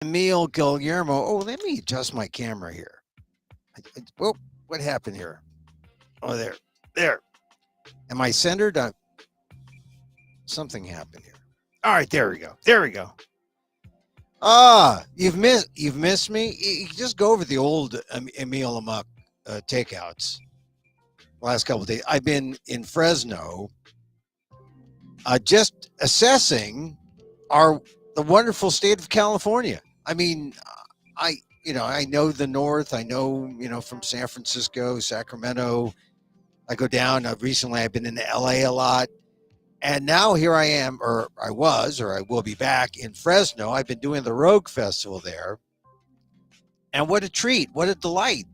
Emil Guillermo. Oh, let me adjust my camera here. Whoa, what happened here? Oh, there. Am I centered? Something happened here. All right, there we go. There we go. You've missed me. You can just go over the old Emil Amok takeouts. Last couple of days, I've been in Fresno, just assessing our the wonderful state of California. I mean, I I know the North. I know from San Francisco, Sacramento. I go down. Recently, I've been in LA a lot. And now here I am, or I was, or I will be back in Fresno. I've been doing the Rogue Festival there. And what a treat, what a delight.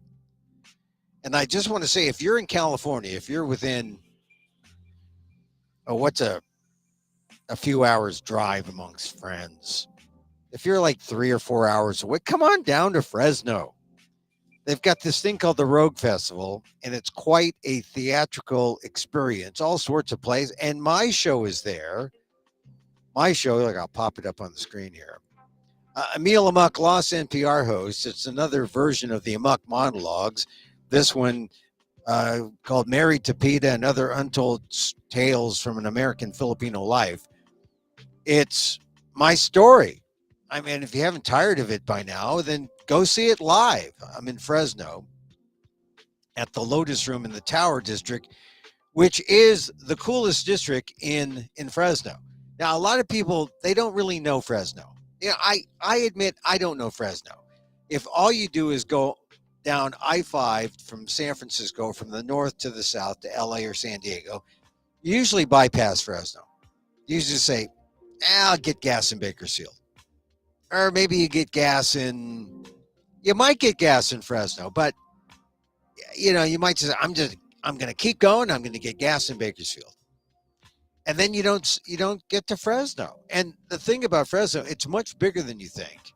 And I just want to say, if you're in California, if you're within, what's a few hours drive amongst friends, if you're like 3 or 4 hours away, come on down to Fresno. They've got this thing called the Rogue Festival, and it's quite a theatrical experience, all sorts of plays. And my show is there. My show, like I'll pop it up on the screen here. Emil Amok, Lost NPR host. It's another version of the Amok monologues. This one called Married to PETA and Other Untold Tales from an American Filipino Life. It's my story. I mean, if you haven't tired of it by now, then go see it live. I'm in Fresno at the Lotus Room in the Tower District, which is the coolest district in Fresno. Now, a lot of people, they don't really know Fresno. I admit I don't know Fresno. If all you do is go down I-5 from San Francisco, from the north to the south to LA or San Diego, you usually bypass Fresno. You usually say, I'll get gas in Bakersfield. Or maybe you might get gas in Fresno, but you might say, I'm going to keep going. I'm going to get gas in Bakersfield. And then you don't get to Fresno. And the thing about Fresno, it's much bigger than you think.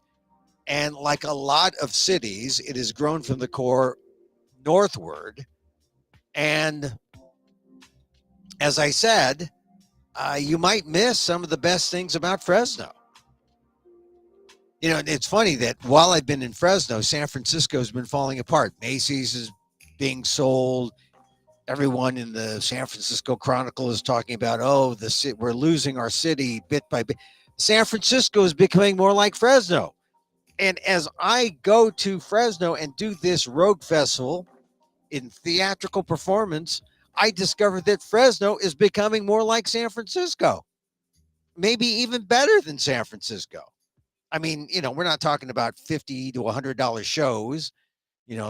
And like a lot of cities, it has grown from the core northward. And as I said, you might miss some of the best things about Fresno. It's funny that while I've been in Fresno, San Francisco's been falling apart. Macy's is being sold. Everyone in the San Francisco Chronicle is talking about, we're losing our city bit by bit. San Francisco is becoming more like Fresno. And as I go to Fresno and do this Rogue Festival in theatrical performance, I discovered that Fresno is becoming more like San Francisco, maybe even better than San Francisco. I mean, we're not talking about $50 to $100 shows,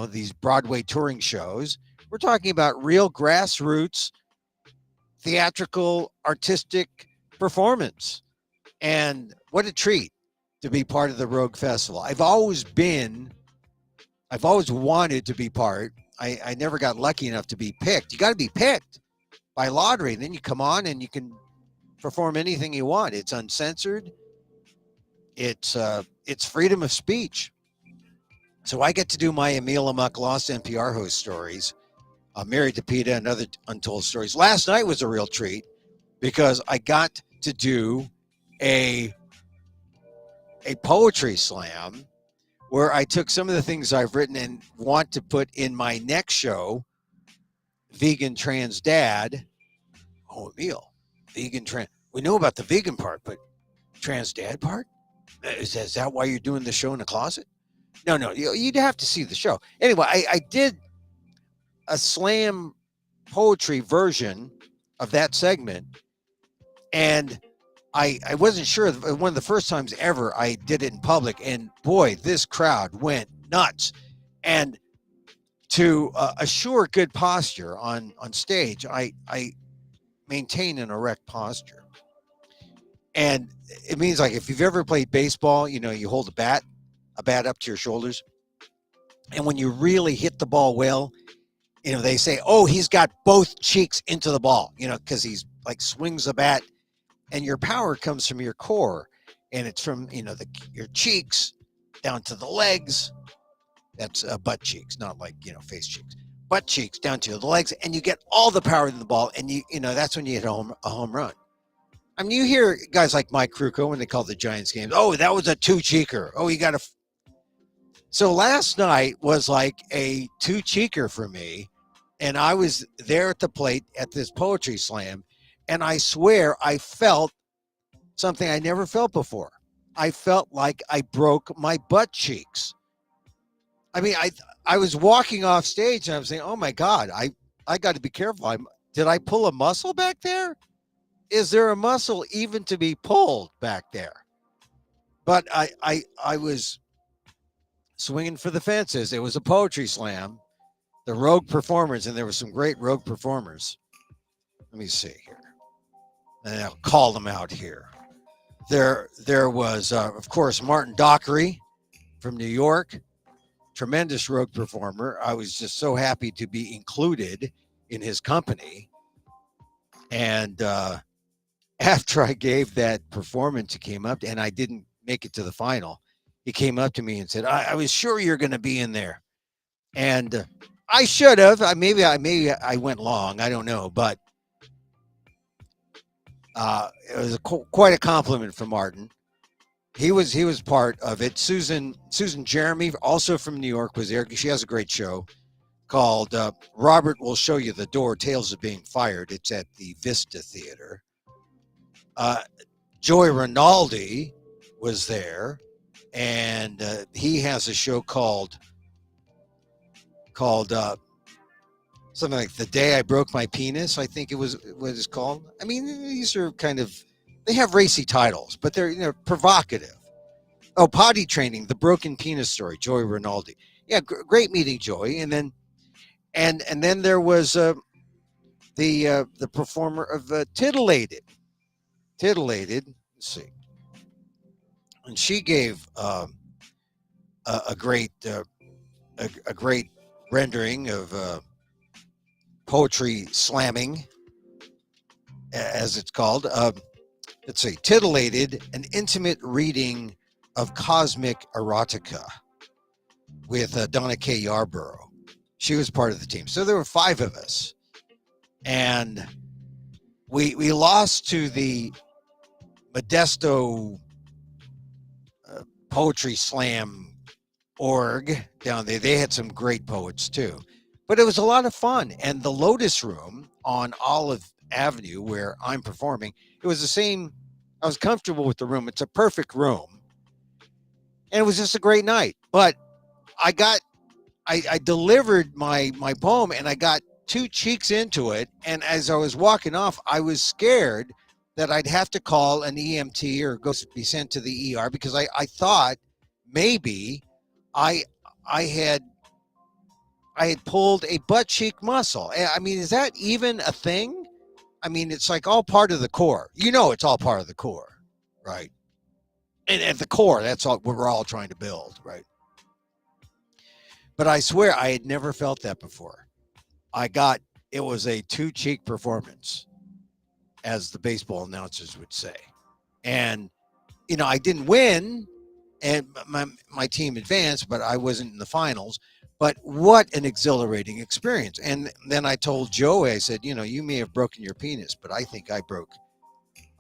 these Broadway touring shows. We're talking about real grassroots theatrical artistic performance. And what a treat to be part of the Rogue Festival. I've always wanted to be part. I never got lucky enough to be picked. You got to be picked by lottery. And then you come on and you can perform anything you want. It's uncensored. It's freedom of speech. So I get to do my Emil Amok Lost NPR host stories. Married to PETA and Other Untold Stories. Last night was a real treat because I got to do a poetry slam where I took some of the things I've written and want to put in my next show, Vegan Trans Dad. Oh, Emil, vegan trans. We know about the vegan part, but trans dad part? Is that why you're doing the show in the closet? No, you'd have to see the show. Anyway, I did a slam poetry version of that segment, and I wasn't sure. One of the first times ever I did it in public, and boy, this crowd went nuts. And to assure good posture on stage, I maintain an erect posture. And it means, like, if you've ever played baseball, you hold a bat up to your shoulders, and when you really hit the ball well, they say, oh, he's got both cheeks into the ball, because he's like swings the bat, and your power comes from your core, and it's from, your cheeks down to the legs. That's butt cheeks, not like, face cheeks, butt cheeks down to the legs, and you get all the power in the ball, and that's when you hit a home run. I mean, you hear guys like Mike Kruko when they call the Giants games. Oh, that was a two-cheeker. Oh, you got to. So last night was like a two-cheeker for me, and I was there at the plate at this poetry slam, and I swear I felt something I never felt before. I felt like I broke my butt cheeks. I mean, I was walking off stage and I was saying, "Oh my God, I got to be careful. Did I pull a muscle back there? Is there a muscle even to be pulled back there?" But I was swinging for the fences. It was a poetry slam, the rogue performers, and there were some great rogue performers. Let me see here, and I'll call them out here. There was, of course, Martin Dockery from New York, tremendous rogue performer. I was just so happy to be included in his company. And after I gave that performance, he came up, and I didn't make it to the final. He came up to me and said, "I was sure you're going to be in there," and I should have. Maybe I went long. I don't know, but it was quite a compliment from Martin. He was part of it. Susan Jeremy, also from New York, was there. She has a great show called Robert Will Show You the Door, Tales of Being Fired. It's at the Vista Theater. Joey Rinaldi was there, and he has a show called something like The Day I Broke My Penis, I think it was what it's called. I mean, these are kind of, they have racy titles, but they're provocative. Oh, Potty Training, The Broken Penis Story, Joey Rinaldi. Yeah, great meeting Joey. And then then there was the performer of Titillated. Let's see. And she gave a great a great rendering of poetry slamming, as it's called. Let's see, Titillated, an intimate reading of cosmic erotica with Donna K. Yarborough. She was part of the team. So there were 5 of us. And we lost to the Modesto Poetry Slam org down there. They had some great poets too. But it was a lot of fun. And the Lotus Room on Olive Avenue, where I'm performing, it was the same. I was comfortable with the room. It's a perfect room. And it was just a great night. But I delivered my poem, and I got 2 cheeks into it. And as I was walking off, I was scared that I'd have to call an EMT or be sent to the ER, because I thought maybe I had pulled a butt cheek muscle. I mean, is that even a thing? I mean, it's like all part of the core. It's all part of the core, right? And at the core, that's all we're all trying to build, right? But I swear I had never felt that before. It was a 2-cheek performance, as the baseball announcers would say. And, I didn't win, and my team advanced, but I wasn't in the finals. But what an exhilarating experience. And then I told Joey, I said, you may have broken your penis, but I think I broke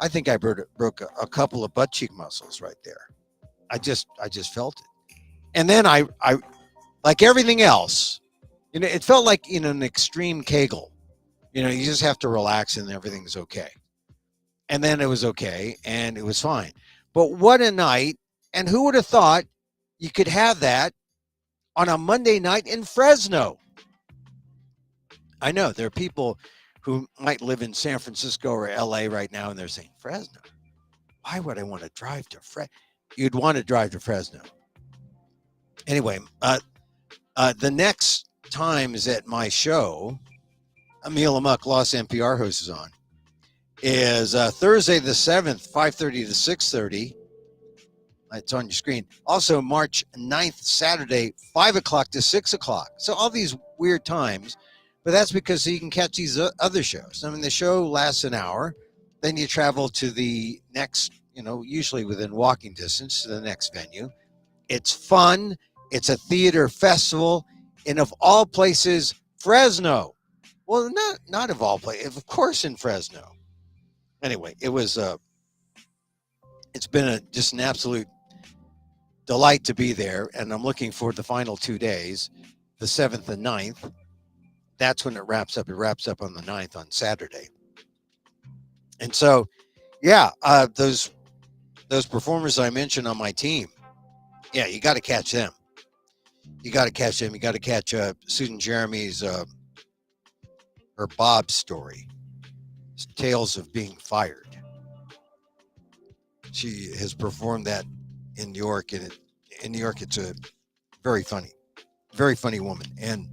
a couple of butt cheek muscles right there. I just felt it. And then I like everything else, it felt like an extreme Kegel. You just have to relax and everything's okay. And then it was okay and it was fine. But what a night. And who would have thought you could have that on a Monday night in Fresno? I know there are people who might live in San Francisco or LA right now, and they're saying, Fresno? Why would I want to drive to Fresno? You'd want to drive to Fresno. Anyway, the next time is at my show, Emil Amok, Lost NPR host, is on, is Thursday the 7th, 5:30 to 6:30. It's on your screen. Also, March 9th, Saturday, 5 o'clock to 6 o'clock. So all these weird times, but that's because you can catch these other shows. I mean, the show lasts an hour. Then you travel to the next, usually within walking distance to the next venue. It's fun. It's a theater festival. And of all places, Fresno. Well, not of all places. Of course, in Fresno. Anyway, it was It's been just an absolute delight to be there, and I'm looking forward to the final 2 days, the 7th and 9th. That's when it wraps up. It wraps up on the 9th on Saturday. And so, yeah, those performers I mentioned on my team, yeah, you got to catch them. You got to catch them. You got to catch Susan Jeremy's her Bob story, Tales of Being Fired. She has performed that in New York, and in New York, it's a very funny woman. And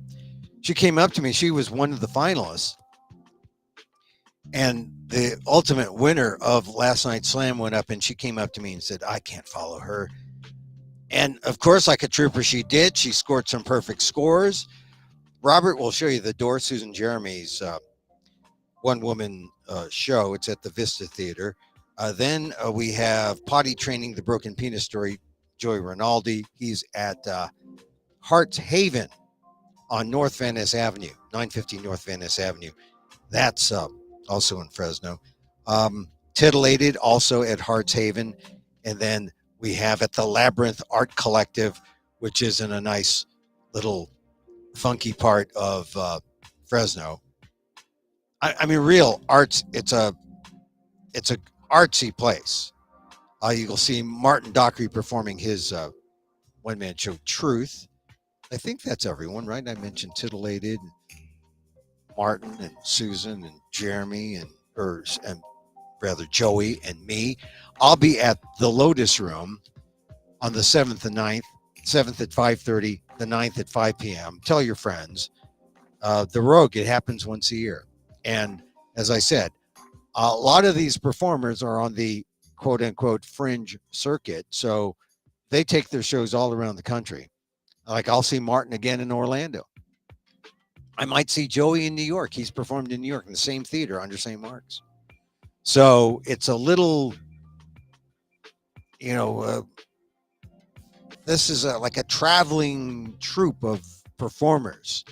she came up to me. She was one of the finalists, and the ultimate winner of last night's slam went up, and she came up to me and said, "I can't follow her." And of course, like a trooper, she did. She scored some perfect scores. Robert will show you the door. Susan Jeremy's one-woman show. It's at the Vista Theater. Then we have Potty Training, the Broken Penis Story, Joey Rinaldi. He's at Hearts Haven on North Van Ness Avenue, 950 North Van Ness Avenue. That's also in Fresno. Titillated, also at Hearts Haven. And then we have at the Labyrinth Art Collective, which is in a nice little funky part of Fresno. I mean, real arts. It's a artsy place. You'll see Martin Dockery performing his one-man show, Truth. I think that's everyone, right? I mentioned Titillated, Martin and Susan and Jeremy and rather Joey and me. I'll be at the Lotus Room on the 7th and 9th, 7th at 5:30, the 9th at 5 p.m. Tell your friends. The Rogue, it happens once a year. And as I said, a lot of these performers are on the quote unquote fringe circuit. So they take their shows all around the country. Like I'll see Martin again in Orlando. I might see Joey in New York. He's performed in New York in the same theater under St. Mark's. So it's a little, this is like a traveling troupe of performers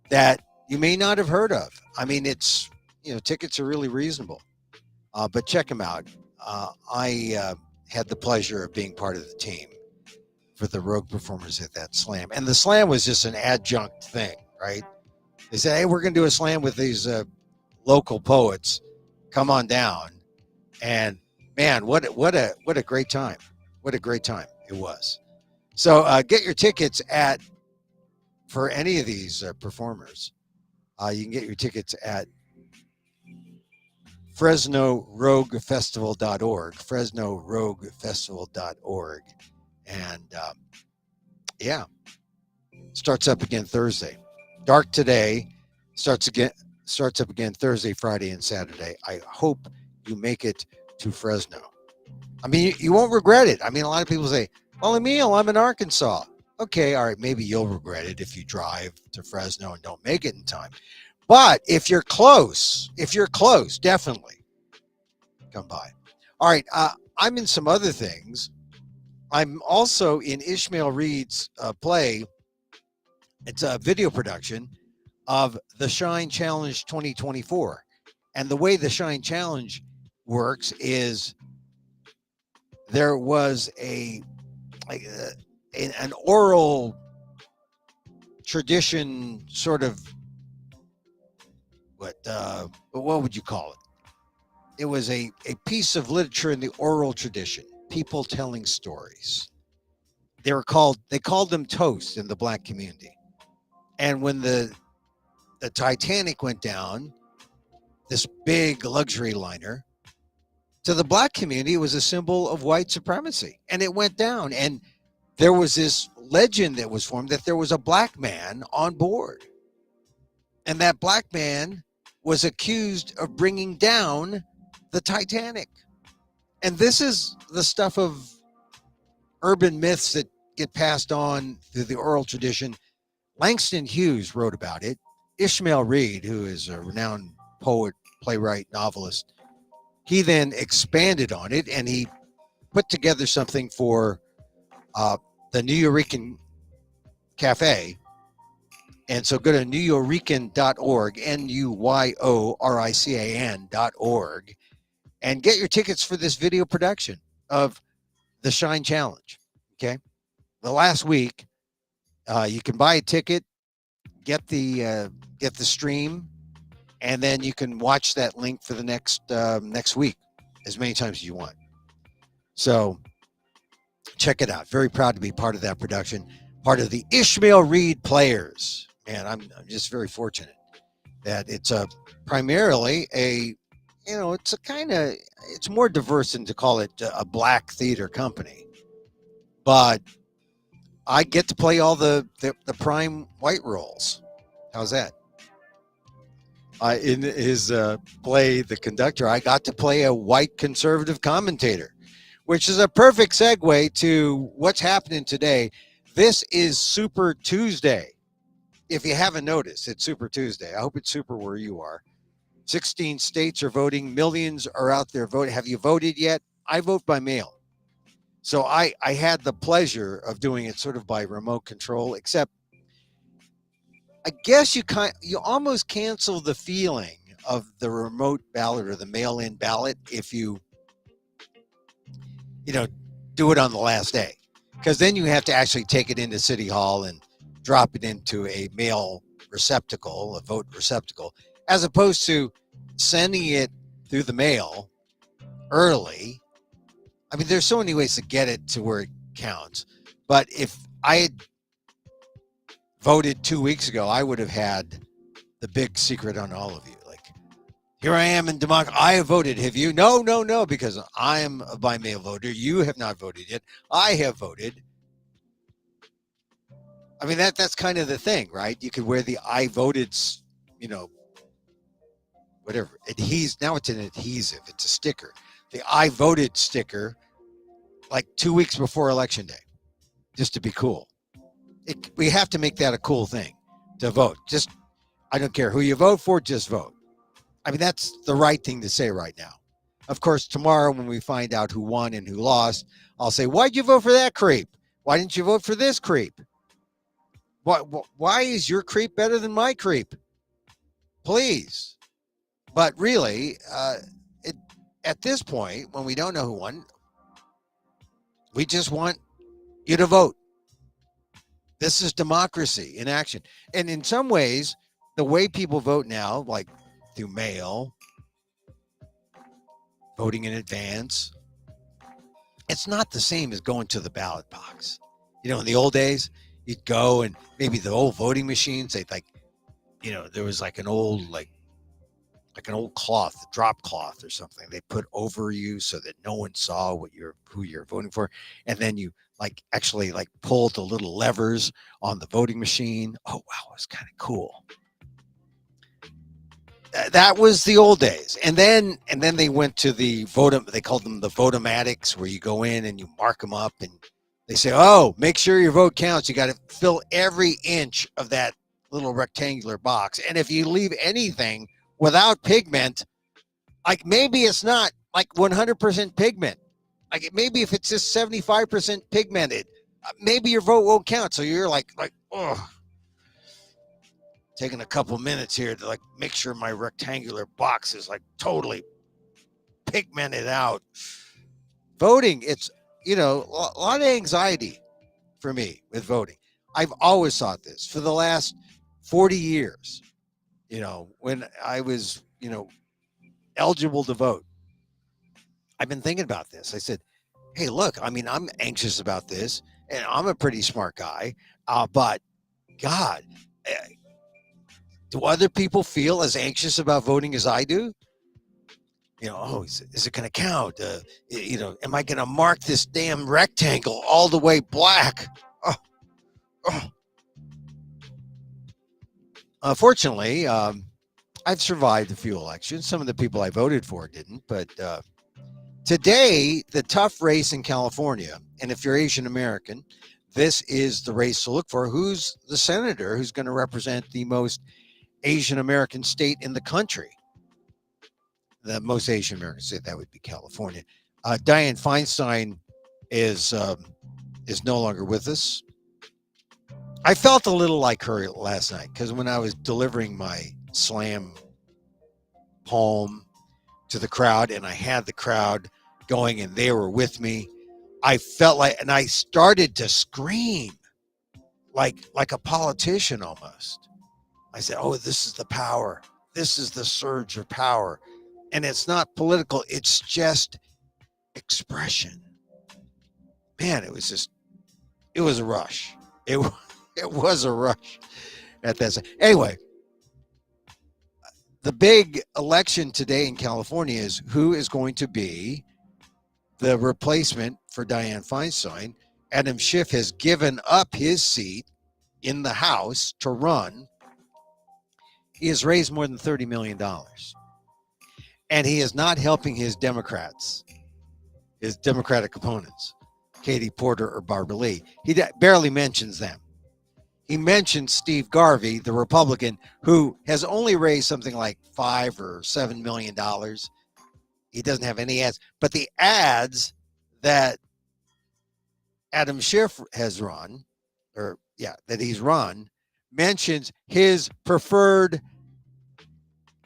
that you may not have heard of. I mean, it's, tickets are really reasonable, but check them out. I had the pleasure of being part of the team for the Rogue performers at that slam. And the slam was just an adjunct thing, right? They said, hey, we're going to do a slam with these local poets. Come on down. And man, what a great time. What a great time it was. So get your tickets for any of these performers. You can get your tickets at FresnoRogueFestival.org, FresnoRogueFestival.org. And yeah, starts up again Thursday. Dark today, starts up again Thursday, Friday, and Saturday. I hope you make it to Fresno. I mean, you won't regret it. I mean, a lot of people say, well, Emil, I'm in Arkansas. Okay, all right, maybe you'll regret it if you drive to Fresno and don't make it in time. But if you're close, definitely come by. All right, I'm in some other things. I'm also in Ishmael Reed's play. It's a video production of the Shine Challenge 2024. And the way the Shine Challenge works is there was an oral tradition, sort of, what would you call it? It was a piece of literature in the oral tradition, people telling stories. They called them toasts in the Black community. And when the Titanic went down, this big luxury liner, to the Black community, it was a symbol of white supremacy. And it went down. And there was this legend that was formed that there was a Black man on board. And that Black man was accused of bringing down the Titanic. And this is the stuff of urban myths that get passed on through the oral tradition. Langston Hughes wrote about it. Ishmael Reed, who is a renowned poet, playwright, novelist, he then expanded on it, and he put together something for the Nuyorican Cafe. And so go to nuyorican.org, NUYORICAN.org, and get your tickets for this video production. of the Shine Challenge. Okay. The last week, you can buy a ticket, get the stream, and then you can watch that link for the next week as many times as you want. So check it out. Very proud to be part of that production, part of the Ishmael Reed Players. Man, I'm just very fortunate that it's primarily it's more diverse than to call it a black theater company, but I get to play all the prime white roles. How's that? In his play, The Conductor, I got to play a white conservative commentator, which is a perfect segue to what's happening today. This is Super Tuesday. If you haven't noticed, it's Super Tuesday. I hope it's super where you are. 16 states are voting. Millions are out there voting. Have you voted yet? I vote by mail. So I had the pleasure of doing it sort of by remote control, except I guess you almost cancel the feeling of the remote ballot or the mail-in ballot if you do it on the last day, because then you have to actually take it into City Hall and drop it into a mail receptacle, a vote receptacle, as opposed to sending it through the mail early. I mean, there's so many ways to get it to where it counts. But if I had voted 2 weeks ago, I would have had the big secret on all of you. Like, here I am in democracy. I have voted. Have you? No, no, no, because I am a by mail voter. You have not voted yet. I have voted. I mean, that's kind of the thing, right? You could wear the I voted, whatever. Now it's an adhesive. It's a sticker. The I voted sticker, like 2 weeks before Election Day, just to be cool. We have to make that a cool thing to vote. Just, I don't care who you vote for, just vote. I mean, that's the right thing to say right now. Of course, tomorrow when we find out who won and who lost, I'll say, why'd you vote for that creep? Why didn't you vote for this creep? Why is your creep better than my creep? Please. But really, at this point, when we don't know who won, we just want you to vote. This is democracy in action. And in some ways, the way people vote now, like through mail, voting in advance, it's not the same as going to the ballot box. In the old days, you'd go and maybe the old voting machines, there was like an old cloth, drop cloth or something they put over you so that no one saw who you're voting for. And then you actually pulled the little levers on the voting machine. Oh, wow. It was kind of cool. That was the old days. And then they went to the they called them the votomatics, where you go in and you mark them up and they say, oh, make sure your vote counts. You got to fill every inch of that little rectangular box. And if you leave anything without pigment, maybe it's not 100% pigment. Maybe if it's just 75% pigmented, maybe your vote won't count. So you're oh, taking a couple minutes here to make sure my rectangular box is totally pigmented out. Voting, it's a lot of anxiety for me with voting. I've always thought this for the last 40 years. When I was eligible to vote, I've been thinking about this. I said, hey, look, I mean, I'm anxious about this, and I'm a pretty smart guy, but God, do other people feel as anxious about voting as I do? Oh, is it going to count? Am I going to mark this damn rectangle all the way black? Oh. Fortunately, I've survived a few elections. Some of the people I voted for didn't, but today, the tough race in California, and if you're Asian American, this is the race to look for. Who's the senator who's going to represent the most Asian American state in the country? The most Asian American state, that would be California. Dianne Feinstein is no longer with us. I felt a little like her last night because when I was delivering my slam poem to the crowd and I had the crowd going, and they were with me. I felt like, and I started to scream like a politician almost. I said, oh, this is the power. This is the surge of power. And it's not political. It's just expression. Man, it was a rush. It was a rush at that time. Anyway, the big election today in California is who is going to be the replacement for Dianne Feinstein. Adam Schiff has given up his seat in the House to run. He has raised more than $30 million. And he is not helping his Democrats, his Democratic opponents, Katie Porter or Barbara Lee. He barely mentions them. He mentions Steve Garvey, the Republican, who has only raised something like $5 or $7 million. He doesn't have any ads. But the ads that Adam Schiff has run, that he's run, mentions his preferred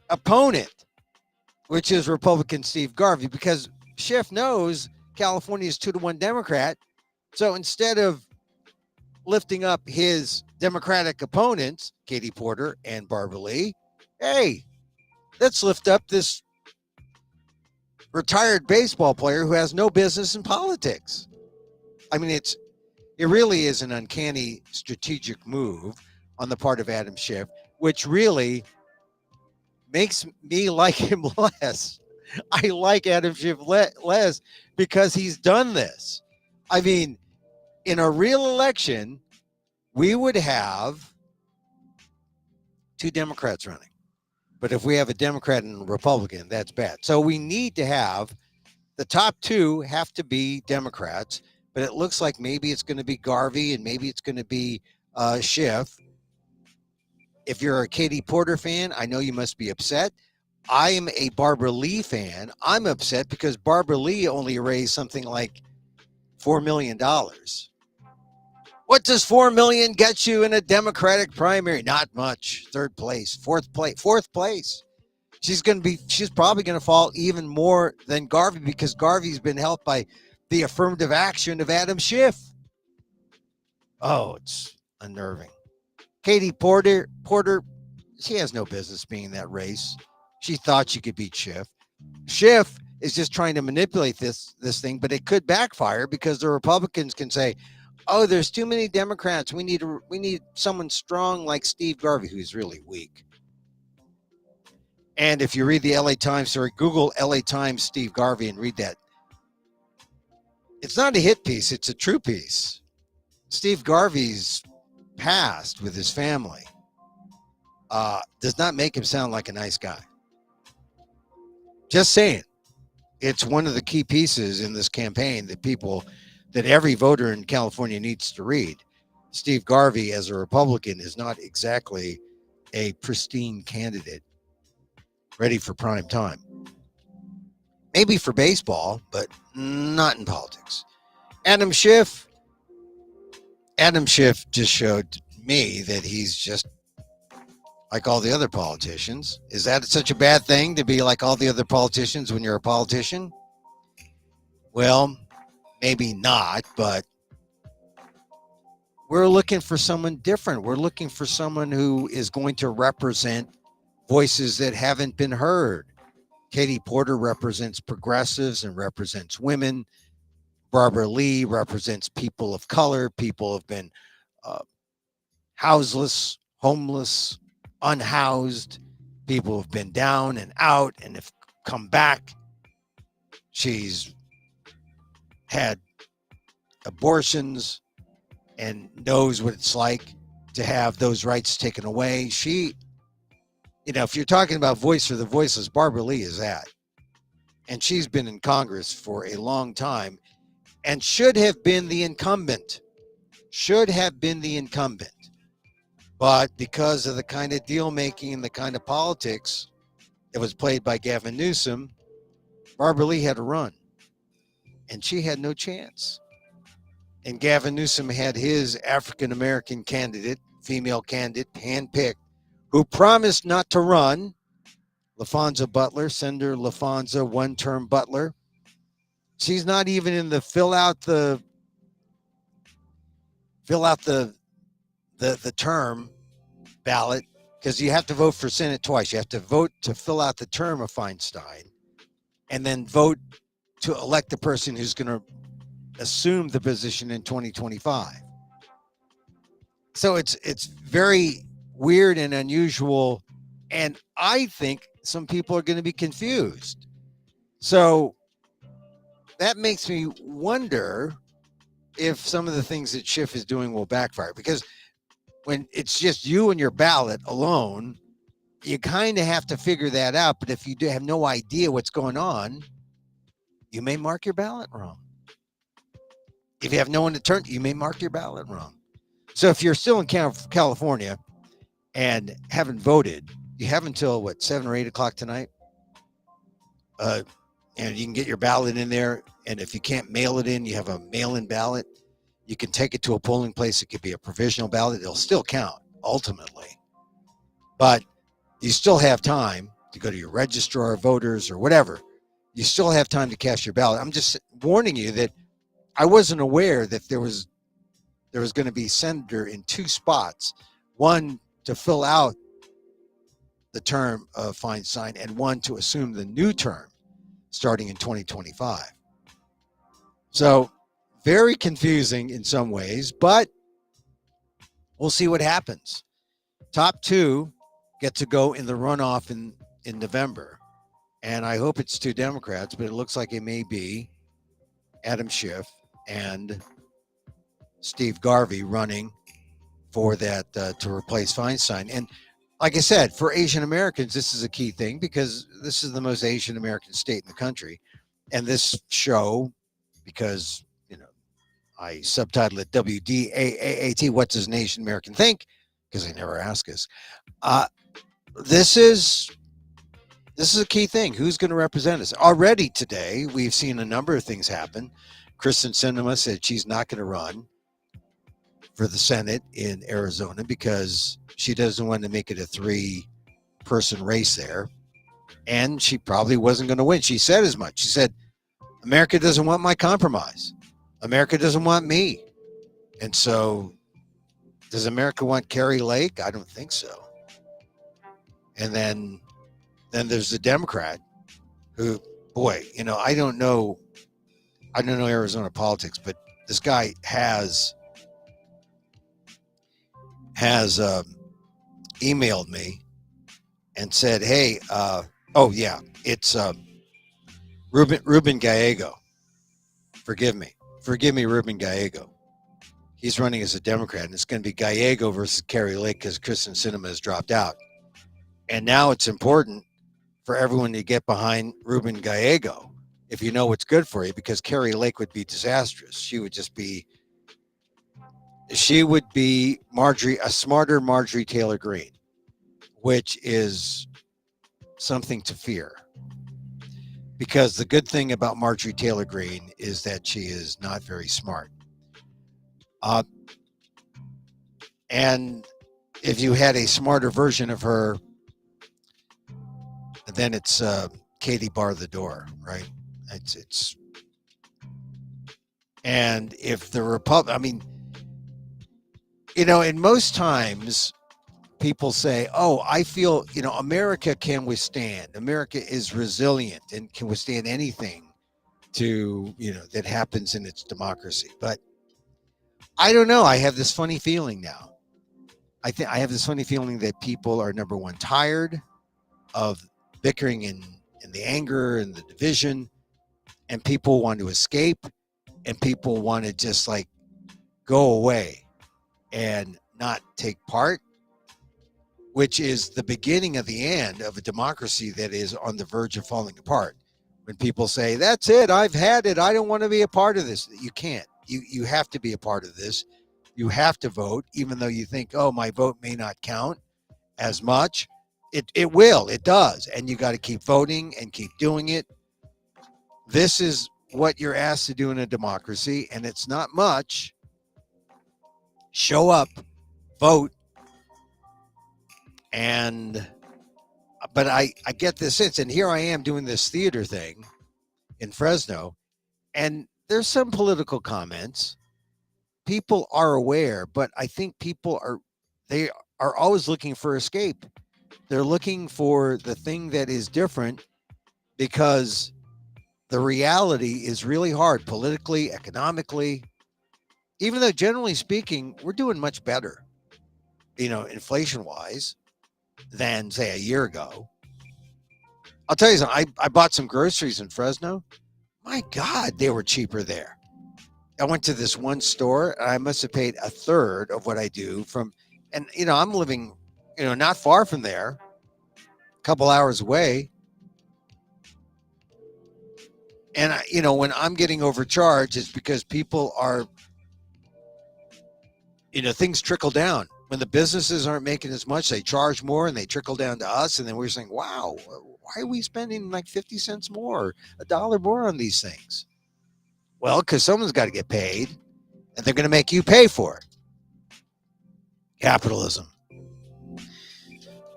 opponent, which is Republican Steve Garvey, because Schiff knows California is 2-1 Democrat. So instead of lifting up his Democratic opponents, Katie Porter and Barbara Lee, hey, let's lift up this retired baseball player who has no business in politics. I mean, it really is an uncanny strategic move on the part of Adam Schiff, which really makes me like him less. I like Adam Schiff less because he's done this. I mean, in a real election, we would have 2 Democrats running. But if we have a Democrat and a Republican, that's bad. So we need to have the top 2 have to be Democrats, but it looks like maybe it's going to be Garvey and maybe it's going to be Schiff. If you're a Katie Porter fan, I know you must be upset. I am a Barbara Lee fan. I'm upset because Barbara Lee only raised something like $4 million. What does $4 million get you in a Democratic primary? Not much. 3rd place, 4th place. She's probably going to fall even more than Garvey because Garvey's been helped by the affirmative action of Adam Schiff. Oh, it's unnerving. Katie Porter, she has no business being in that race. She thought she could beat Schiff. Schiff is just trying to manipulate this thing, but it could backfire because the Republicans can say, oh, there's too many Democrats. We need someone strong like Steve Garvey, who's really weak. And if you read the LA Times, or Google LA Times Steve Garvey and read that, it's not a hit piece. It's a true piece. Steve Garvey's past with his family does not make him sound like a nice guy. Just saying. It's one of the key pieces in this campaign that every voter in California needs to read. Steve Garvey, as a Republican, is not exactly a pristine candidate ready for prime time. Maybe for baseball, but not in politics. Adam Schiff just showed me that he's just like all the other politicians. Is that such a bad thing to be like all the other politicians when you're a politician? Well, maybe not, but we're looking for someone different. We're looking for someone who is going to represent voices that haven't been heard. Katie Porter represents progressives and represents women. Barbara Lee represents people of color. People have been houseless, homeless, unhoused. People have been down and out and have come back. She's had abortions and knows what it's like to have those rights taken away. If you're talking about voice for the voiceless, Barbara Lee is that. And she's been in Congress for a long time and should have been the incumbent. But because of the kind of deal making and the kind of politics that was played by Gavin Newsom, Barbara Lee had to run. And she had no chance. And Gavin Newsom had his African-American candidate, female candidate, handpicked, who promised not to run, LaFonza Butler, Senator LaFonza, one-term Butler. She's not even in the fill out the term ballot, because you have to vote for Senate twice. You have to vote to fill out the term of Feinstein, and then vote to elect the person who's going to assume the position in 2025. So it's very weird and unusual, and I think some people are going to be confused. So that makes me wonder if some of the things that Schiff is doing will backfire, because when it's just you and your ballot alone, you kind of have to figure that out. But if you do have no idea what's going on, you may mark your ballot wrong. If you have no one to turn to, you may mark your ballot wrong. So if you're still in California and haven't voted, you have until what, 7 or 8 o'clock tonight, and you can get your ballot in there. And if you can't mail it in, you have a mail-in ballot. You can take it to a polling place. It could be a provisional ballot. It'll still count ultimately, but you still have time to go to your registrar of voters or whatever. You still have time to cast your ballot. I'm just warning you that I wasn't aware that there was going to be senator in 2 spots, one to fill out the term of Feinstein and one to assume the new term starting in 2025. So very confusing in some ways, but we'll see what happens. Top 2 get to go in the runoff in November. And I hope it's 2 Democrats, but it looks like it may be Adam Schiff and Steve Garvey running for that to replace Feinstein. And like I said, for Asian Americans, this is a key thing because this is the most Asian American state in the country. And this show, because, I subtitle it WDAAT, what does an Asian American think? Because they never ask us. This is a key thing. Who's going to represent us? Already today, we've seen a number of things happen. Kristen Sinema said she's not going to run for the Senate in Arizona because she doesn't want to make it a 3-person race there. And she probably wasn't going to win. She said as much. She said, America doesn't want my compromise. America doesn't want me. And so, does America want Kari Lake? I don't think so. And then there's the Democrat who, boy, I don't know Arizona politics, but this guy has emailed me and said, hey, it's Ruben Gallego. Forgive me, Ruben Gallego. He's running as a Democrat, and it's going to be Gallego versus Kari Lake because Kristen Sinema has dropped out. And now it's important for everyone to get behind Ruben Gallego if you know what's good for you, because Kari Lake would be disastrous. She would be a smarter Marjorie Taylor Greene, which is something to fear. Because the good thing about Marjorie Taylor Greene is that she is not very smart. And if you had a smarter version of her, then it's Katie Bar the Door, right? It's and if the in most times people say, oh, I feel, America can withstand. America is resilient and can withstand anything that happens in its democracy. But I don't know. I have this funny feeling now. I have this funny feeling that people are, number one, tired of bickering and the anger and the division, and people want to escape, and people want to just go away and not take part, which is the beginning of the end of a democracy that is on the verge of falling apart. When people say, that's it, I've had it, I don't want to be a part of this. You can't. You have to be a part of this. You have to vote, even though you think, oh, my vote may not count as much. It will. It does. And you got to keep voting and keep doing it. This is what you're asked to do in a democracy, and it's not much. Show up, vote, but I get this sense, and here I am doing this theater thing in Fresno, And there's some political comments. People are aware, but I think they are always looking for escape. They're looking for the thing that is different because the reality is really hard politically, economically, even though generally speaking, we're doing much better, inflation wise than say a year ago. I'll tell you something. I bought some groceries in Fresno. My God, they were cheaper there. I went to this one store. And I must have paid a third of what I do and I'm living, not far from there, a couple hours away. And when I'm getting overcharged, it's because people are, things trickle down. When the businesses aren't making as much, they charge more and they trickle down to us. And then we're saying, wow, why are we spending like 50 cents more, $1 more on these things? Well, because someone's got to get paid and they're going to make you pay for it. Capitalism.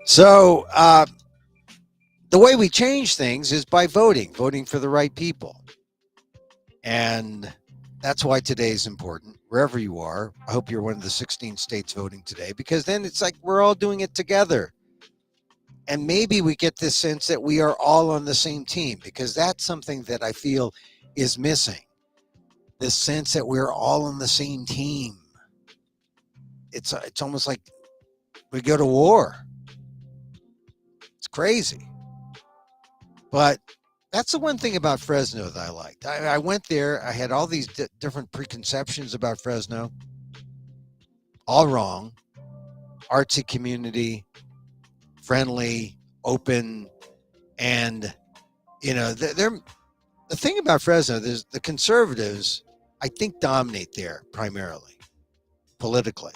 So the way we change things is by voting for the right people. And that's why today is important. Wherever you are, I hope you're one of the 16 states voting today, because then it's like we're all doing it together. And maybe we get this sense that we are all on the same team, because that's something that I feel is missing. This sense that we're all on the same team. It's almost like we go to war. It's crazy. But that's the one thing about Fresno that I liked. I went there. I had all these different preconceptions about Fresno. All wrong. Artsy community, friendly, open, and the thing about Fresno, there's the conservatives, I think, dominate there primarily politically.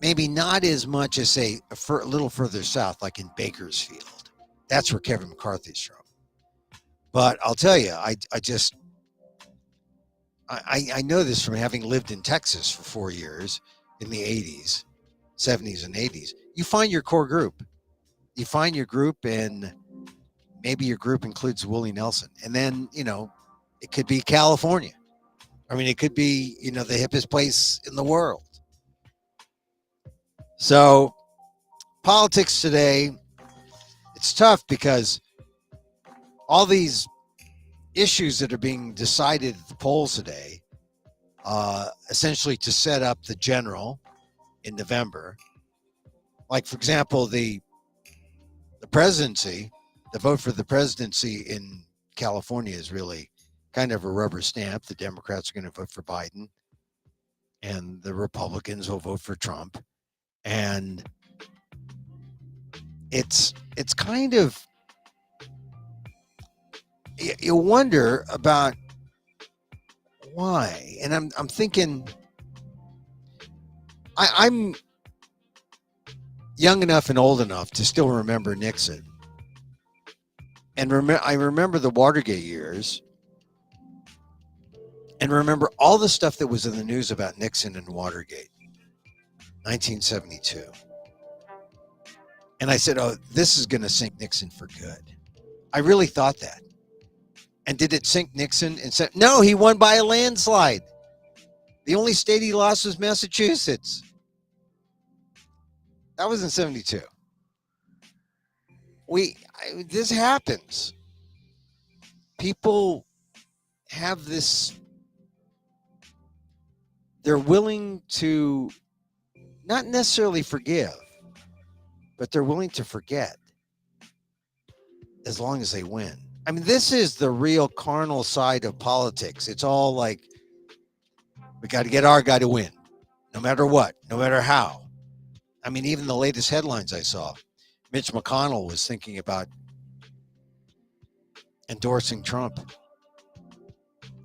Maybe not as much as, say, a little further south, like in Bakersfield. That's where Kevin McCarthy's from. But I'll tell you, I know this from having lived in Texas for 4 years in the 80s, 70s, and 80s. You find your core group. You find your group, and maybe your group includes Willie Nelson. And then, it could be California. I mean, it could be, the hippest place in the world. So politics today, it's tough because all these issues that are being decided at the polls today, essentially to set up the general in November. Like, for example, the presidency, the vote for the presidency in California is really kind of a rubber stamp. The Democrats are going to vote for Biden, and the Republicans will vote for Trump. And it's kind of, you wonder about why. And I'm thinking, I'm young enough and old enough to still remember Nixon. And I remember the Watergate years, and remember all the stuff that was in the news about Nixon and Watergate, 1972. And I said, oh, this is going to sink Nixon for good. I really thought that. And did it sink Nixon? And said, no, he won by a landslide. The only state he lost was Massachusetts. That was in 72. This happens. People have this, they're willing to not necessarily forgive, but they're willing to forget as long as they win. I mean, this is the real carnal side of politics. It's all like, we got to get our guy to win, no matter what, no matter how. I mean, even the latest headlines I saw, Mitch McConnell was thinking about endorsing Trump.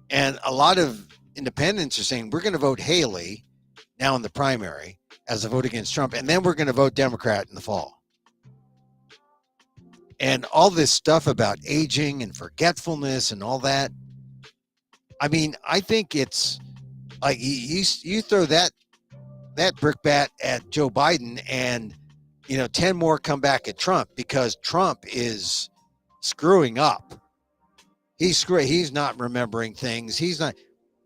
And a lot of independents are saying, we're going to vote Haley now in the primary as a vote against Trump, and then we're going to vote Democrat in the fall. And all this stuff about aging and forgetfulness and all that. I mean, I think it's like you throw that brickbat at Joe Biden, and 10 more come back at Trump, because Trump is screwing up. He's not remembering things. He's not.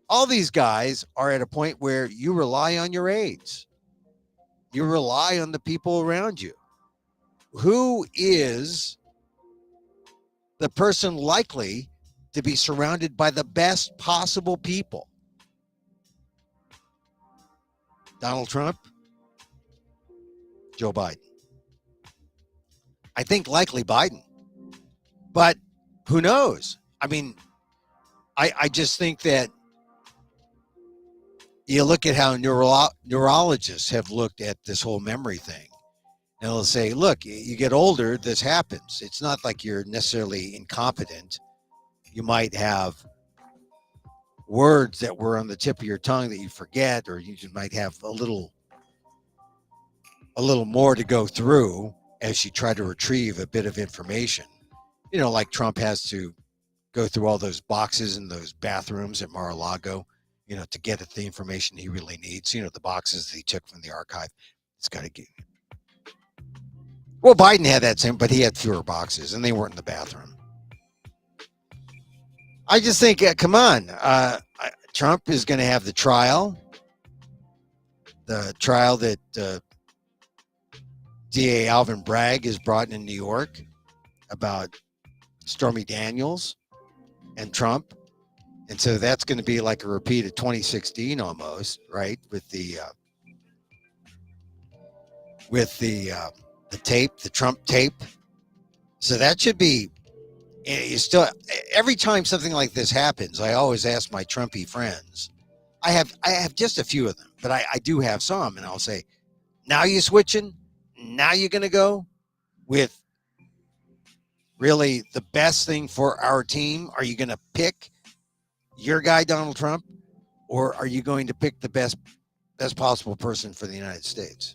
All these guys are at a point where you rely on your aides. You rely on the people around you. Who is the person likely to be surrounded by the best possible people? Donald Trump, Joe Biden. I think likely Biden, but who knows? I mean, I just think that you look at how neurologists have looked at this whole memory thing. And they'll say, look, you get older, this happens. It's not like you're necessarily incompetent. You might have words that were on the tip of your tongue that you forget, or you might have a little more to go through as you try to retrieve a bit of information. You know, like Trump has to go through all those boxes in those bathrooms at Mar-a-Lago, you know, to get at the information he really needs. You know, the boxes that he took from the archive. It's got to get. Well, Biden had that same, but he had fewer boxes, and they weren't in the bathroom. I just think, come on, Trump is going to have the trial that DA Alvin Bragg is brought in New York about Stormy Daniels and Trump. And so that's going to be like a repeat of 2016 almost, right? With the tape, the Trump tape. So that should be, you still, every time something like this happens, I always ask my Trumpy friends. I have just a few of them, but I do have some, and I'll say, now you switching? Now you're going to go with really the best thing for our team? Are you going to pick your guy, Donald Trump, or are you going to pick the best possible person for the United States?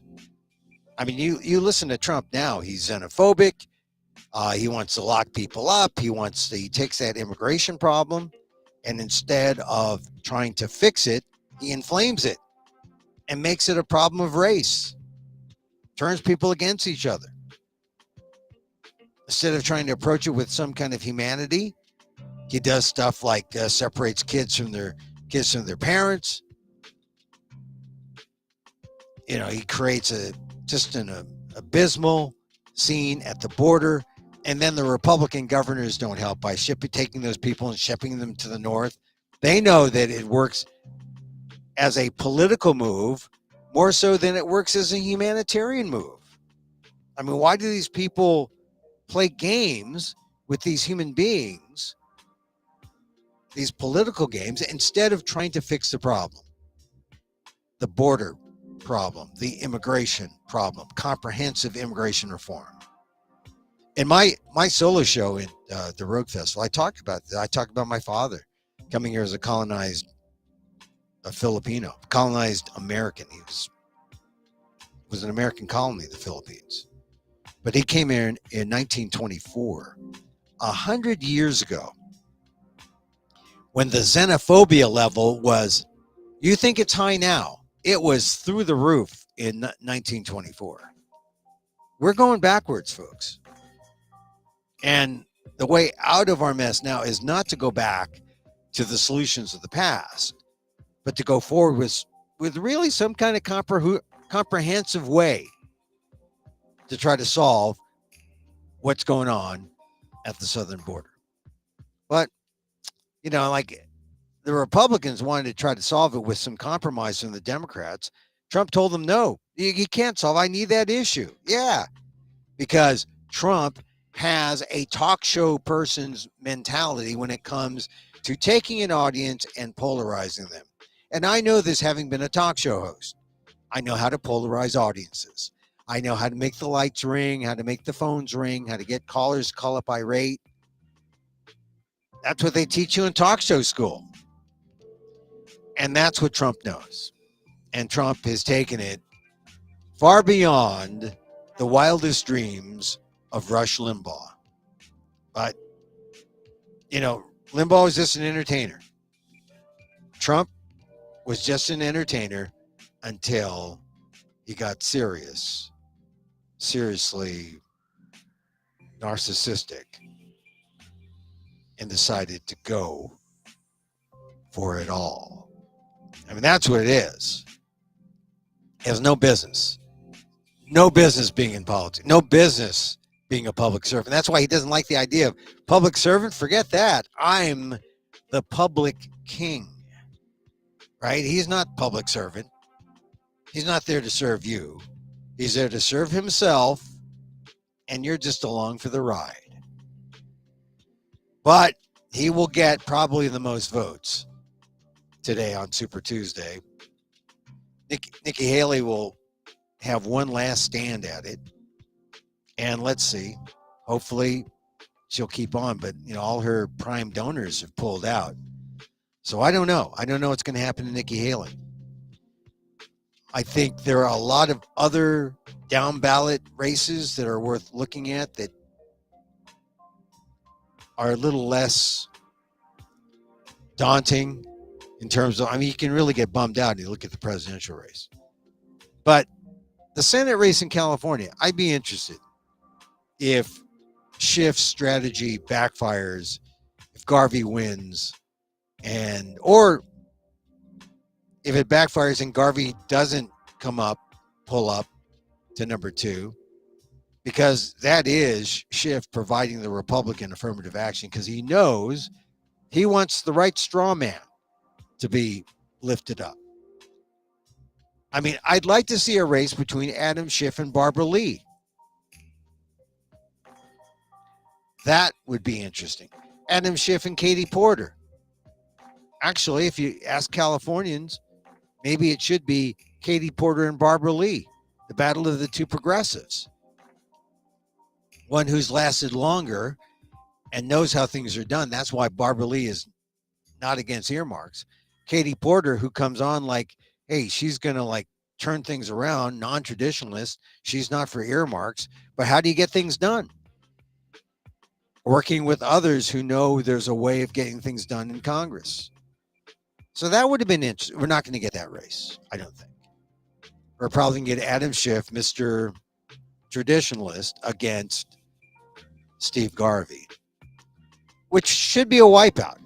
I mean, you listen to Trump now. He's xenophobic. He wants to lock people up. He takes that immigration problem, and instead of trying to fix it, he inflames it and makes it a problem of race. Turns people against each other. Instead of trying to approach it with some kind of humanity, he does stuff like separates kids from their parents. You know, he creates just an abysmal scene at the border, and then the Republican governors don't help by taking those people and shipping them to the north. They know that it works as a political move more so than it works as a humanitarian move. I mean, why do these people play games with these human beings, these political games, instead of trying to fix the problem? The border problem, the immigration problem, comprehensive immigration reform. In my solo show in the Rogue Festival, I talk about my father coming here as a Filipino, colonized American. He was an American colony, the Philippines. But he came here in 1924, 100 years ago, when the xenophobia level was, you think it's high now, it was through the roof in 1924. We're going backwards, folks. And the way out of our mess now is not to go back to the solutions of the past, but to go forward with really some kind of comprehensive way to try to solve what's going on at the southern border. But, you know, like the Republicans wanted to try to solve it with some compromise from the Democrats. Trump told them, no, you can't solve. I need that issue. Yeah, because Trump has a talk show person's mentality when it comes to taking an audience and polarizing them. And I know this, having been a talk show host. I know how to polarize audiences. I know how to make the lights ring, how to make the phones ring, how to get callers to call up irate. That's what they teach you in talk show school. And that's what Trump knows. And Trump has taken it far beyond the wildest dreams of Rush Limbaugh. But, you know, Limbaugh was just an entertainer. Trump was just an entertainer until he got seriously narcissistic. and decided to go for it all. I mean, that's what it is. He has no business. No business being in politics. No business being a public servant. That's why he doesn't like the idea of public servant. Forget that. I'm the public king, right? He's not public servant. He's not there to serve you. He's there to serve himself, and you're just along for the ride. But he will get probably the most votes today on Super Tuesday. Nikki Haley will have one last stand at it. And let's see. Hopefully she'll keep on. But, all her prime donors have pulled out. So I don't know. I don't know what's going to happen to Nikki Haley. I think there are a lot of other down ballot races that are worth looking at that are a little less daunting in terms of, you can really get bummed out when you look at the presidential race. But the Senate race in California, I'd be interested if Schiff's strategy backfires, if Garvey wins, or if it backfires and Garvey doesn't pull up to number 2, because that is Schiff providing the Republican affirmative action because he knows he wants the right straw man to be lifted up. I'd like to see a race between Adam Schiff and Barbara Lee. That would be interesting. Adam Schiff and Katie Porter. Actually, if you ask Californians, maybe it should be Katie Porter and Barbara Lee, the battle of the two progressives. One who's lasted longer and knows how things are done. That's why Barbara Lee is not against earmarks. Katie Porter, who comes on like, hey, she's going to turn things around, non-traditionalist. She's not for earmarks. But how do you get things done? Working with others who know there's a way of getting things done in Congress. So that would have been interesting. We're not going to get that race, I don't think. We're probably going to get Adam Schiff, Mr. Traditionalist, against Steve Garvey, which should be a wipeout.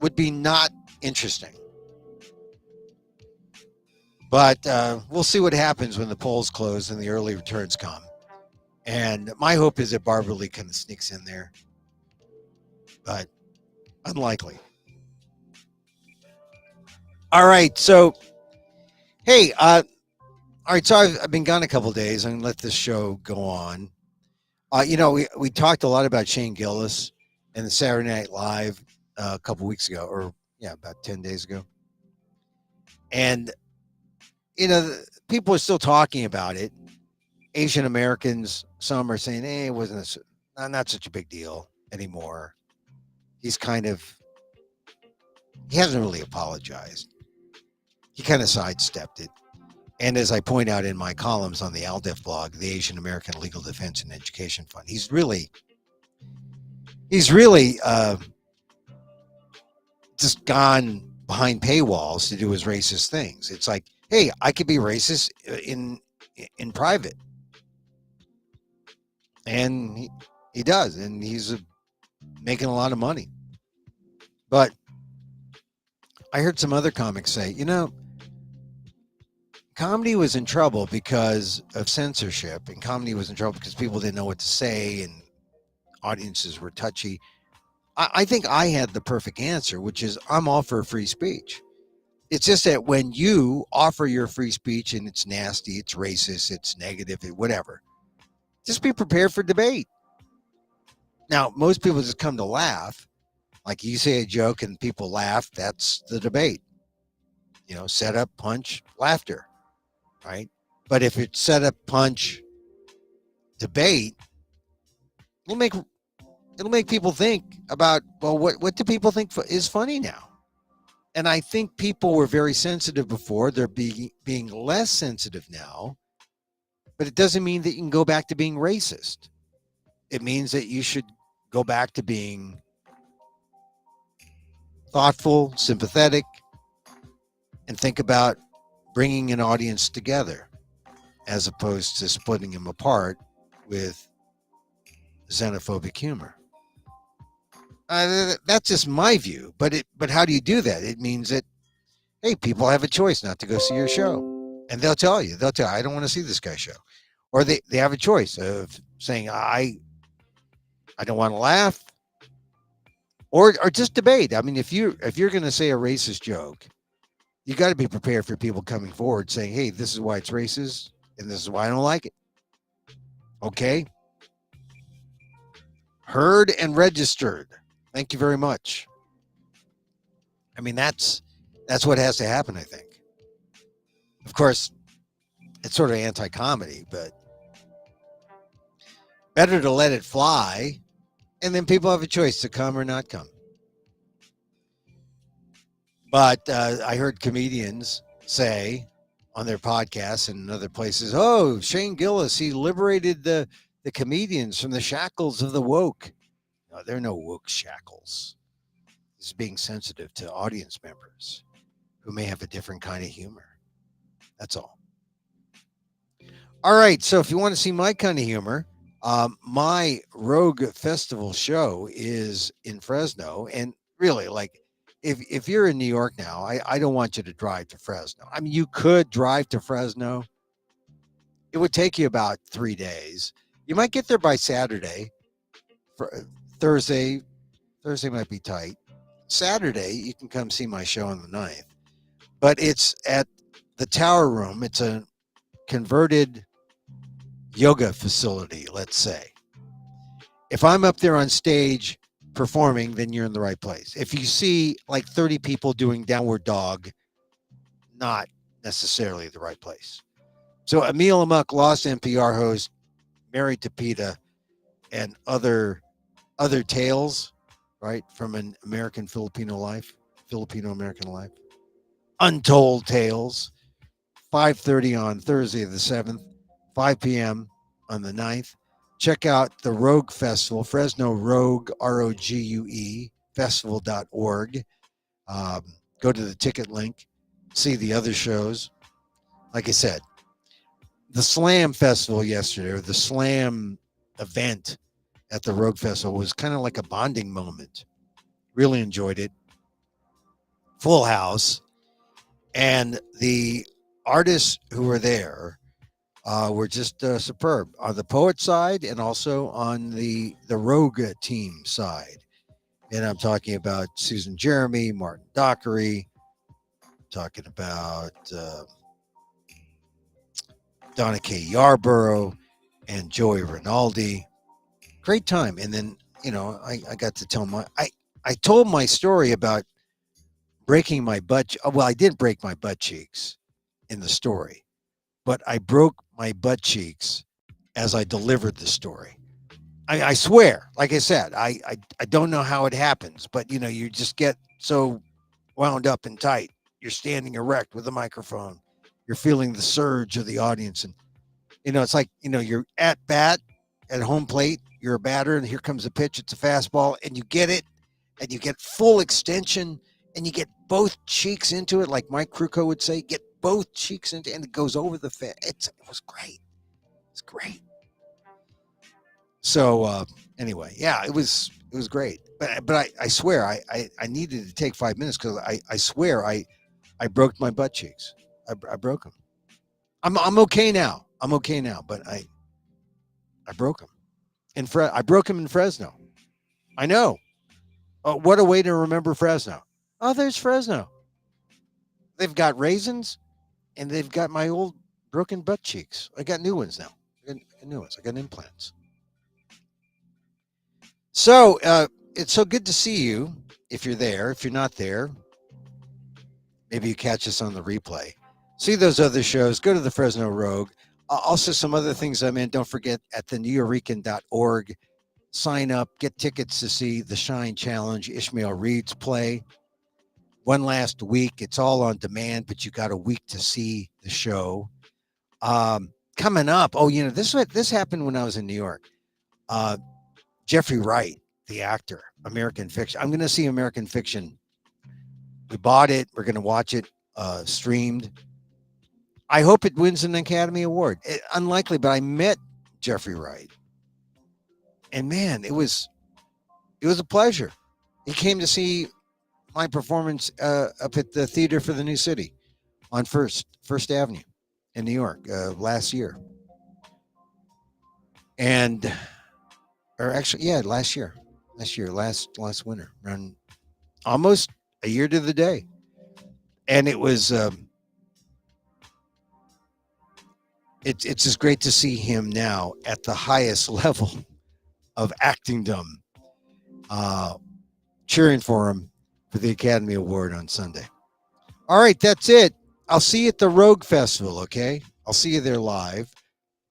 Would be not interesting. But we'll see what happens when the polls close and the early returns come. And my hope is that Barbara Lee kind of sneaks in there. But unlikely. All right. So, hey, all right. So I've been gone a couple of days. I'm going to let this show go on. We talked a lot about Shane Gillis and the Saturday Night Live a couple weeks ago, or about 10 days ago. And, people are still talking about it. Asian Americans, some are saying, hey, it wasn't not such a big deal anymore. He hasn't really apologized. He kind of sidestepped it. And as I point out in my columns on the ALDEF blog, the Asian American Legal Defense and Education Fund, he's really just gone behind paywalls to do his racist things. It's like, hey, I could be racist in private. And he does. And he's making a lot of money. But I heard some other comics say, comedy was in trouble because of censorship, and comedy was in trouble because people didn't know what to say and audiences were touchy. I think I had the perfect answer, which is I'm all for free speech. It's just that when you offer your free speech and it's nasty, it's racist, it's negative, whatever, just be prepared for debate. Now, most people just come to laugh. Like you say a joke and people laugh, that's the debate. Set up, punch, laughter, right? But if it's set up, punch, debate, it'll make people think about, well, what do people think is funny now? And I think people were very sensitive before. They're being less sensitive now. But it doesn't mean that you can go back to being racist. It means that you should go back to being thoughtful, sympathetic, and think about bringing an audience together as opposed to splitting them apart with xenophobic humor. That's just my view. But how do you do that? It means that, hey, people have a choice not to go see your show, and they'll tell you, I don't want to see this guy's show, or they have a choice of saying I don't want to laugh, or just debate. I mean, if you're going to say a racist joke, you got to be prepared for people coming forward saying, hey, this is why it's racist, and this is why I don't like it. Okay, heard and registered. Thank you very much. I mean, that's what has to happen. I think. Of course, it's sort of anti-comedy, but better to let it fly, and then people have a choice to come or not come. But I heard comedians say on their podcasts and other places, "Oh, Shane Gillis, he liberated the comedians from the shackles of the woke." No, there are no woke shackles. It's being sensitive to audience members who may have a different kind of humor. That's all. All right. So if you want to see my kind of humor, my Rogue Festival show is in Fresno. And really, like, if you're in New York now, I don't want you to drive to Fresno. I mean, you could drive to Fresno. It would take you about 3 days. You might get there by Saturday. For Thursday, Thursday might be tight. Saturday, you can come see my show on the 9th. But it's at the Tower Room. It's a converted yoga facility, let's say. If I'm up there on stage performing, then you're in the right place. If you see like 30 people doing downward dog, not necessarily the right place. So Emil Amok, lost NPR host, married to PETA, and other tales, right, from an American Filipino life, Filipino American life. Untold tales. 5:30 on Thursday the 7th, 5 p.m. on the 9th. Check out the Rogue Festival, Fresno Rogue, ROGUE, festival.org. Go to the ticket link, see the other shows. Like I said, the Slam Festival yesterday, or the Slam event at the Rogue Festival, was kind of like a bonding moment. Really enjoyed it. Full house. And the artists who were there were just superb on the poet side and also on the Rogue team side. And I'm talking about Susan Jeremy, Martin Dockery, talking about Donna K. Yarborough and Joey Rinaldi. Great time. And then, I got to tell I told my story about breaking my butt. Well, I didn't break my butt cheeks in the story, but I broke my butt cheeks as I delivered the story. I swear, like I said, I don't know how it happens, but you just get so wound up and tight. You're standing erect with a microphone. You're feeling the surge of the audience. And, it's like, you're at bat at home plate. You're a batter, and here comes a pitch. It's a fastball, and you get it, and you get full extension, and you get both cheeks into it, like Mike Krukow would say, get both cheeks into it, and it goes over the fence. It was great. It's great. So anyway, yeah, it was great. But I swear I needed to take 5 minutes because I swear I broke my butt cheeks. I broke them. I'm okay now. I'm okay now, but I broke them. I broke them in Fresno. I know. What a way to remember Fresno. Oh, there's Fresno. They've got raisins, and they've got my old broken butt cheeks. I got new ones now. I got new ones. I got implants. So it's so good to see you. If you're there, if you're not there, maybe you catch us on the replay. See those other shows. Go to the Fresno Rogue. Also, some other things I'm in. Don't forget at the nuyorican.org. Sign up, get tickets to see the Shine Challenge, Ishmael Reed's play. One last week. It's all on demand, but you got a week to see the show. Coming up. Oh, this happened when I was in New York. Jeffrey Wright, the actor, American Fiction. I'm going to see American Fiction. We bought it. We're going to watch it streamed. I hope it wins an Academy Award. Unlikely, but I met Jeffrey Wright. And man, it was a pleasure. He came to see my performance up at the Theater for the New City on First Avenue in New York last year. And, or actually, yeah, last winter, around almost a year to the day. And it was, it's just great to see him now at the highest level of actingdom, cheering for him for the Academy Award on Sunday. All right, that's it. I'll see you at the Rogue Festival, okay? I'll see you there live.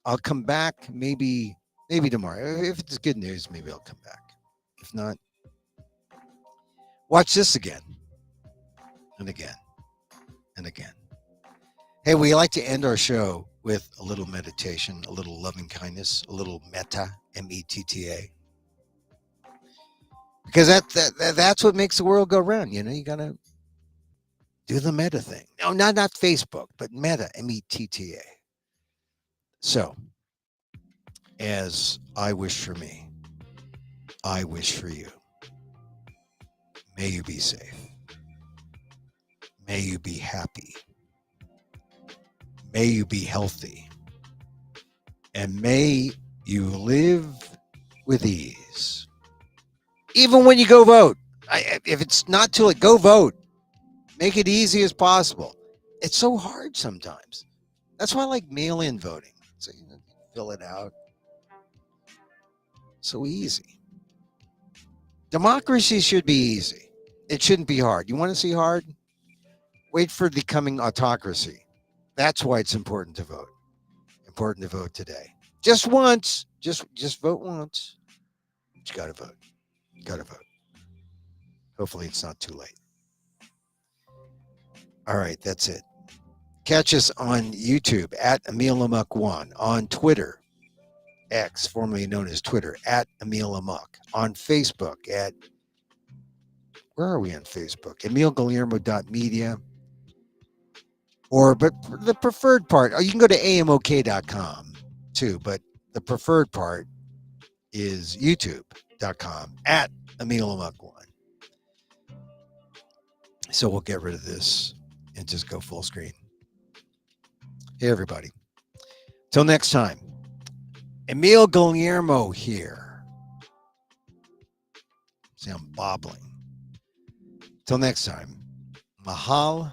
I'll come back maybe tomorrow. If it's good news, maybe I'll come back. If not, watch this again and again and again. Hey, we like to end our show with a little meditation, a little loving kindness, a little metta, M-E-T-T-A. Because that's what makes the world go round. You know, you got to do the meta thing. No, not Facebook, but meta, M-E-T-T-A. So, as I wish for me, I wish for you. May you be safe. May you be happy. May you be healthy. And may you live with ease. Even when you go vote. If it's not too late, go vote. Make it easy as possible. It's so hard sometimes. That's why I like mail-in voting. So you fill it out. So easy. Democracy should be easy. It shouldn't be hard. You want to see hard? Wait for the coming autocracy. That's why it's important to vote. Important to vote today. Just once. Just vote once. But you got to vote. Got to vote. Hopefully it's not too late. All right, that's it. Catch us on YouTube at Emil Amok 1, on Twitter, X, formerly known as Twitter, at Emil Amok, on Facebook at, where are we on Facebook? EmilGuillermo.media. But the preferred part, you can go to amok.com too, but the preferred part is youtube.com at Emil Amok 1. So we'll get rid of this and just go full screen. Hey, everybody. Till next time, Emil Guillermo here. See, I'm bobbling. Till next time, mahal